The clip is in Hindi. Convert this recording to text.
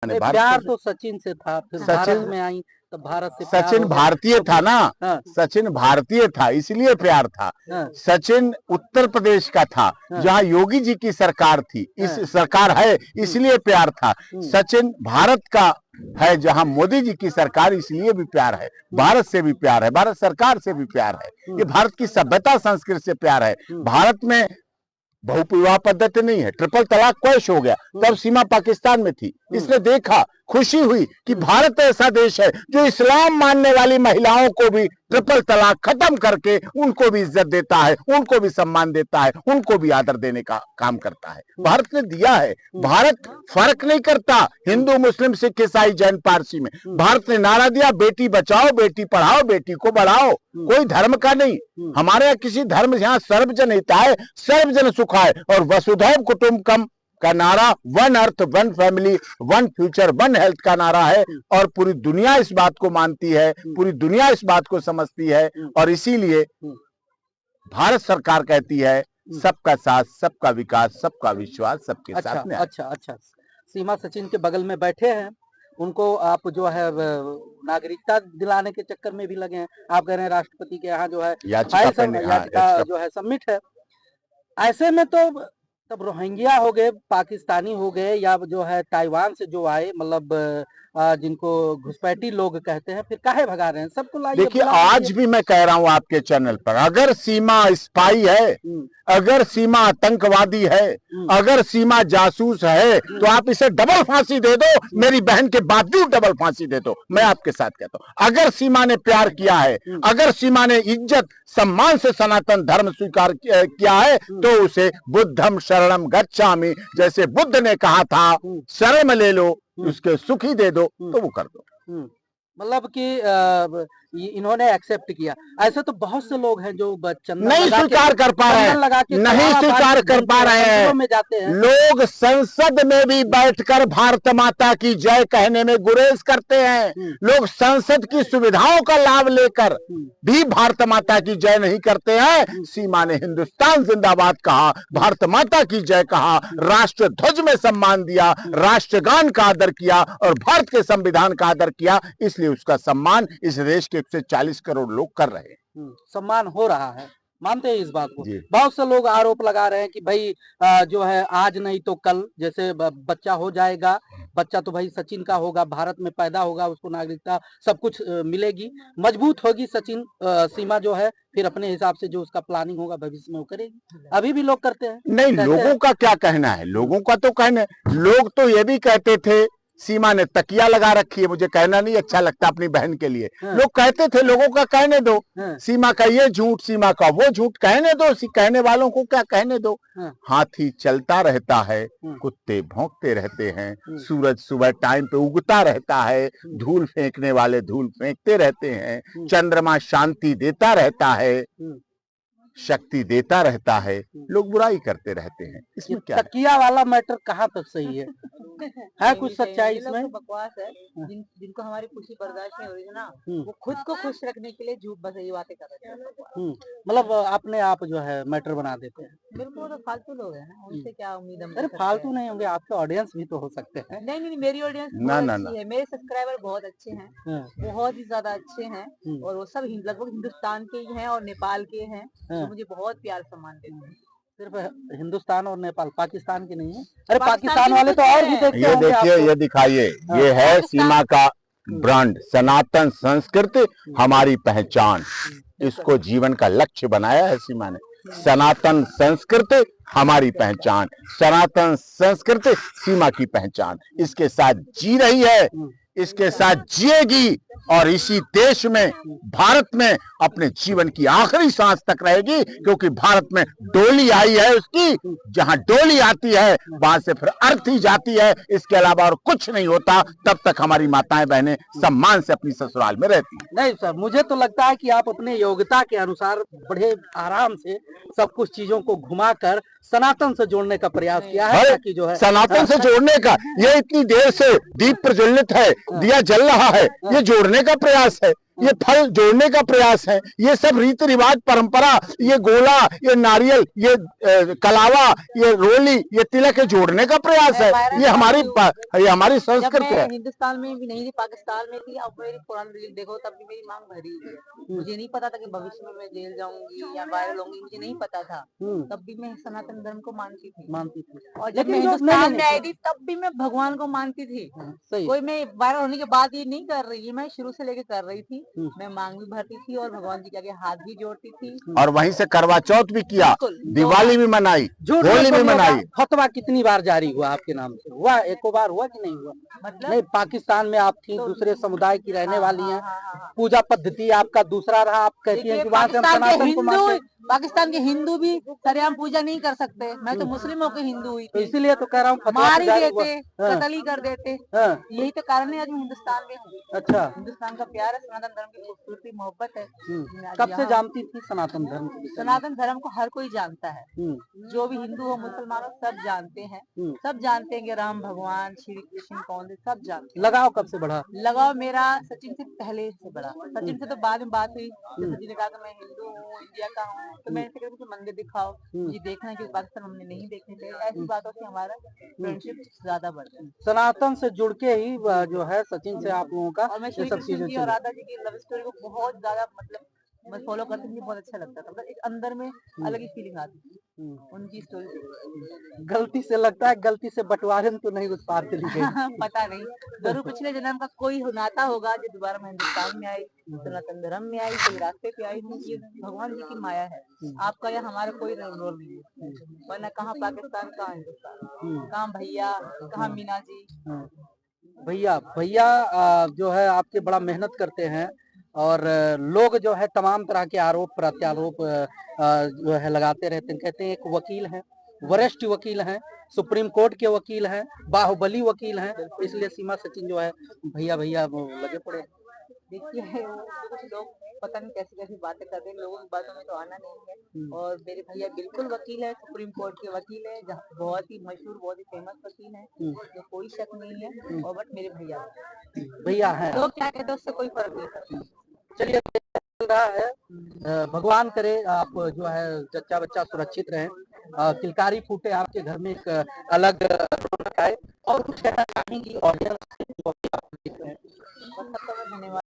प्यार तो सचिन से था, फिर भारत में आई तो भारत से सचिन भारतीय था ना। हाँ। सचिन भारतीय था इसलिए प्यार था। हाँ। सचिन उत्तर प्रदेश का था, जहां योगी जी की सरकार थी, इस सरकार है इसलिए प्यार था। सचिन भारत का है, जहां मोदी जी की सरकार, इसलिए भी प्यार है। भारत से भी प्यार है, भारत सरकार से भी प्यार है, ये भारत की सभ्यता संस्कृति से प्यार है। भारत में बहुविवाह पद्धति नहीं है, ट्रिपल तलाक क्वैश हो गया, तब सीमा पाकिस्तान में थी। इसने देखा, खुशी हुई कि भारत ऐसा देश है जो इस्लाम मानने वाली महिलाओं को भी ट्रिपल तलाक खत्म करके उनको भी इज्जत देता है, उनको भी सम्मान देता है, उनको भी आदर देने का काम करता है। भारत ने दिया है। भारत फर्क नहीं करता हिंदू मुस्लिम सिख ईसाई जैन पारसी में। भारत ने नारा दिया, बेटी बचाओ बेटी पढ़ाओ बेटी को बढ़ाओ। कोई धर्म का नहीं, हमारे यहाँ किसी धर्म, यहाँ सर्वजन हिताय सर्वजन सुखाय और वसुधैव कुटुंबकम का नारा, one earth one family one future one health का नारा है। और पूरी दुनिया इस बात को मानती है, पूरी दुनिया इस बात को समझती है। और इसीलिए भारत सरकार कहती है, सबका साथ सबका विकास सबका विश्वास सबके साथ में। अच्छा, सीमा सचिन के बगल में बैठे हैं, उनको आप जो है नागरिकता दिलाने के चक्कर में भी लगे हैं। आप कह रहे हैं राष्ट्रपति के यहाँ जो है याचिका जो है सबमिट है। ऐसे में तो तब रोहिंग्या हो गए, पाकिस्तानी हो गए, या जो है ताइवान से जो आए, मतलब जिनको घुसपैठी लोग कहते हैं, फिर काहे भगा रहे हैं सबको? लाइए। देखिए, आज भी मैं कह रहा हूं आपके चैनल पर, अगर सीमा स्पाई है, अगर सीमा आतंकवादी है, अगर सीमा जासूस है, तो आप इसे डबल फांसी दे दो, मेरी बहन के बावजूद डबल फांसी दे दो। मैं आपके साथ कहता हूं, अगर सीमा ने प्यार किया है, अगर सीमा ने इज्जत सम्मान से सनातन धर्म स्वीकार किया है, तो उसे बुद्धम शरणम गच्छामि, जैसे बुद्ध ने कहा था, शरण ले लो, उसके सुख ही दे दो, तो वो कर दो। मतलब कि इन्होंने एक्सेप्ट किया। ऐसे तो बहुत से लोग हैं जो चंदन नहीं स्वीकार कर पा रहे हैं, नहीं स्वीकार कर पा रहे हैं। लोग संसद में भी बैठकर भारत माता की जय कहने में गुरेज करते हैं। लोग संसद की सुविधाओं का लाभ लेकर भी भारत माता की जय नहीं करते हैं। सीमा ने हिंदुस्तान जिंदाबाद कहा, भारत माता की जय कहा, राष्ट्र ध्वज में सम्मान दिया, राष्ट्रगान का आदर किया और भारत के संविधान का आदर किया। इसलिए उसका सम्मान इस देश के 140 करोड़ लोग कर रहे हैं। सम्मान हो रहा है, मानते हैं इस बात को? बहुत से लोग आरोप लगा रहे हैं कि भाई जो है आज नहीं तो कल, जैसे बच्चा हो जाएगा, बच्चा तो भाई सचिन का होगा, भारत में पैदा होगा, उसको नागरिकता सब कुछ मिलेगी, मजबूत होगी सचिन। सीमा जो है फिर अपने हिसाब से जो उसका प्लानिंग होगा भविष्य में वो करेगी। अभी भी लोग करते हैं। नहीं, लोगों का क्या कहना है? लोगों का तो कहना, लोग तो ये भी कहते थे सीमा ने तकिया लगा रखी है, मुझे कहना नहीं अच्छा लगता अपनी बहन के लिए। लोग कहते थे, लोगों का कहने दो, सीमा का ये झूठ, सीमा का वो झूठ, कहने दो, कहने वालों को क्या कहने दो। हाथी चलता रहता है, कुत्ते भौंकते रहते हैं, सूरज सुबह टाइम पे उगता रहता है, धूल फेंकने वाले धूल फेंकते रहते हैं, चंद्रमा शांति देता रहता है, शक्ति देता रहता है, लोग बुराई करते रहते हैं। इसमें क्या तकिया वाला मैटर कहाँ तक सही है? है कुछ सच्चाई इसमें? तो बकवास है। जिनको हमारी खुशी बर्दाश्त नहीं हो रही है ना, वो खुद को खुश रखने के लिए झूठ बस ये बातें कर रहे हैं। मतलब अपने आप जो है मैटर बना देते हैं। बिल्कुल, तो फालतू लोग हैं ना, उनसे क्या उम्मीद है? अरे फालतू नहीं होंगे, आपके ऑडियंस भी तो हो सकते हैं। नहीं, मेरी ऑडियंस बहुत अच्छी है, मेरे सब्सक्राइबर बहुत अच्छे हैं, बहुत ही ज्यादा अच्छे हैं, और वो सब लगभग हिंदुस्तान के ही हैं और नेपाल के हैं, तो मुझे बहुत प्यार सम्मान देते हैं। सिर्फ हिंदुस्तान और नेपाल, पाकिस्तान की नहीं है? अरे पाकिस्तान वाले तो और भी देखते हैं। ये देखिए, ये दिखाइए, ये है सीमा का ब्रांड, सनातन संस्कृति हमारी पहचान। इसको जीवन का लक्ष्य बनाया है सीमा ने। सनातन संस्कृति हमारी पहचान, सनातन संस्कृति सीमा की पहचान। इसके साथ जी रही है, इसके साथ जिएगी, और इसी देश में, भारत में अपने जीवन की आखिरी सांस तक रहेगी, क्योंकि भारत में डोली आई है उसकी, जहां डोली आती है वहां से फिर अर्थी जाती है। इसके अलावा और कुछ नहीं होता। तब तक हमारी माताएं बहनें सम्मान से अपनी ससुराल में रहती हैं। नहीं सर, मुझे तो लगता है कि आप अपने योग्यता के अनुसार बड़े आराम से सब कुछ चीजों को घुमाकर सनातन से जोड़ने का प्रयास किया है, ताकि जो है सनातन से जोड़ने का, ये इतनी देर से दीप प्रज्वलित है, दिया जल रहा है, ये जोड़ने का प्रयास है। ये फल जोड़ने का प्रयास है। ये सब रीति रिवाज परंपरा, ये गोला, ये नारियल, ये कलावा, ये रोली, ये तिलक के जोड़ने का प्रयास है। ये हमारी संस्कृति है। हिंदुस्तान में भी नहीं थी, पाकिस्तान में थी। अब मेरी पुरानी रील देखो तब भी मेरी मांग भरी हुई है। मुझे नहीं पता था कि भविष्य में मैं जेल जाऊंगी या वायरल होंगी, मुझे नहीं पता था। तब भी मैं सनातन धर्म को मानती थी। और जब मैं हिंदुस्तान में आई थी तब भी मैं भगवान को मानती थी। कोई मैं वायरल होने के बाद ये नहीं कर रही है, मैं शुरू से लेके कर रही थी। मैं मांग भी भरती थी और भगवान जी के आगे हाथ भी जोड़ती थी, और वहीं से करवा चौथ भी किया, दिवाली भी मनाई, होली भी मनाई। फतवा कितनी बार जारी हुआ आपके नाम से? हुआ एको बार हुआ कि नहीं हुआ? मतलब नहीं, पाकिस्तान में आप थी, दूसरे समुदाय की रहने वाली हैं, पूजा पद्धति आपका दूसरा रहा, आप कहती हैं कि वहाँ से हम सनातन को मानते हैं। पाकिस्तान के हिंदू भी सरेआम पूजा नहीं कर सकते। मैं तो मुस्लिमों के हिंदू हुई तो इसीलिए तो कह रहा हूँ मार ही देते, कत्ल ही कर देते। यही तो कारण है आज मैं हिंदुस्तान में हूँ। अच्छा, हिंदुस्तान का प्यार है, सनातन धर्म की खूबसूरती मोहब्बत है। कब से जानती थी सनातन धर्म को? सनातन धर्म को हर कोई जानता है, जो भी हिंदू हो मुसलमान हो सब जानते हैं। सब जानते हैं कि राम भगवान श्री कृष्ण कौन है, सब जानते हैं। लगाव कब से बढ़ा? लगाव मेरा सचिन से पहले से बढ़ा। सचिन से तो बाद में बात हुई, सचिन ने कहा कि मैं हिंदू हूँ, इंडिया का हूँ, तो मैंने कहा मुझे मंदिर दिखाओ, मुझे देखना है कि पाकिस्तान हमने नहीं देखने थे। ऐसी बातों से हमारा फ्रेंडशिप ज्यादा बढ़ता है। सनातन से जुड़ के ही जो है सचिन से आप लोगों का और मैं श्री कृष्ण की और राधा जी की लव स्टोरी को बहुत ज्यादा मतलब मैं फॉलो करती थी, बहुत अच्छा लगता था। मतलब एक अंदर में अलग ही फीलिंग आती थी उनकी स्टोरी। गलती से लगता है, गलती से बंटवारे तो नहीं उस पार चली गई। पता नहीं, जरूर पिछले जन्म का कोई नाता होगा जो दोबारा मैं हिंदुस्तान में आई, सनातन धर्म में आई, सही रास्ते पे आई हूँ। ये भगवान जी की माया है, आपका या हमारा कोई रोल नहीं है। वरना कहाँ पाकिस्तान, कहाँ हिंदुस्तान, कहाँ भैया, कहाँ मीना जी। भैया जो है आपके बड़ा मेहनत करते हैं, और लोग जो है तमाम तरह के आरोप प्रत्यारोप जो है लगाते रहते हैं। कहते हैं एक वकील हैं, वरिष्ठ वकील हैं, सुप्रीम कोर्ट के वकील हैं, बाहुबली वकील हैं, इसलिए सीमा सचिन जो है भैया भैया लगे पड़े। देखिए कुछ लोग पता नहीं कैसी कैसी बातें कर रहे हैं, लोगों की बातों में तो आना नहीं है। और मेरे भैया बिल्कुल वकील है, सुप्रीम कोर्ट के वकील है, बहुत ही मशहूर, बहुत ही फेमस वकील है, तो कोई शक नहीं है। और बट मेरे भैया है, लोग क्या कहते हैं उससे कोई फर्क नहीं पड़ता। चलिए, चल रहा है, भगवान करे आप जो है जच्चा बच्चा सुरक्षित रहे, किलकारी फूटे आपके घर में, एक अलग रौनक आए। और कुछ कहना चाहेंगी ऑडियंस से जो अभी आप देख रहे हैं? धन्यवाद।